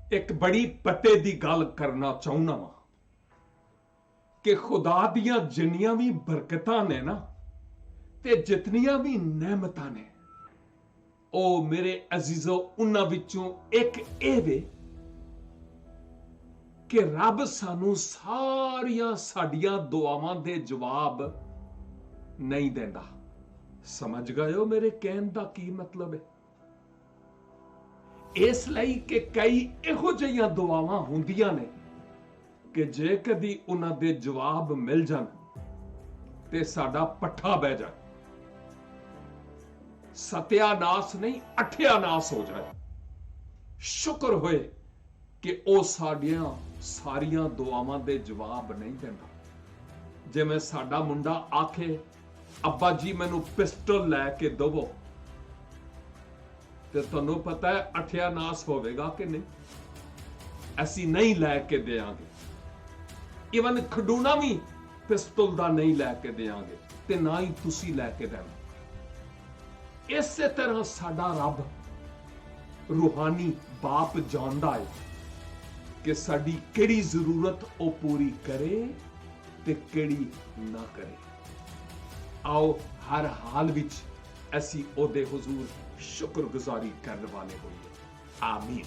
एक बड़ी पते दी गल करना चाहुंदा वा कि खुदा दियां जिन्नियां भी बरकतां ने ना ते जितनियां भी नेमतां ने ओ मेरे अजीजो उन्हां विचों एक एह वे कि रब सानू सारियां साडियां दुआवां दे जवाब नहीं देंदा। समझ गए हो मेरे कहण दा की मतलब है? इसलिए कि कई इहो जिहियां दुआवां हुंदियां ने कि जे कदी उन्हां दे जवाब मिल जाण ते साडा पट्ठा बह जाए, सत्यानाश नहीं अठ्यानाश हो जाए। शुक्र होए कि ओ साडियां सारियां दुआवां दे जवाब नहीं देंदा। जिवें साडा मुंडा आखे अब्बा जी मैनू पिस्टल लैके दवो, तो तुहानू पता है अठ्यानाश होवेगा कि नहीं? असी नहीं लैके देंगे। इवन खडूना भी पिस्टल दा नहीं लैके देंगे ते ना ही तुसी लैके देना। इस तरह साडा रब रूहानी बाप जानदा है कि साडी किहड़ी जरूरत ओ पूरी करे ते किहड़ी ना करे। आओ हर हाल विच असी ओदे हुजूर शुक्रगुजारी करने वाले होइए। आमीन।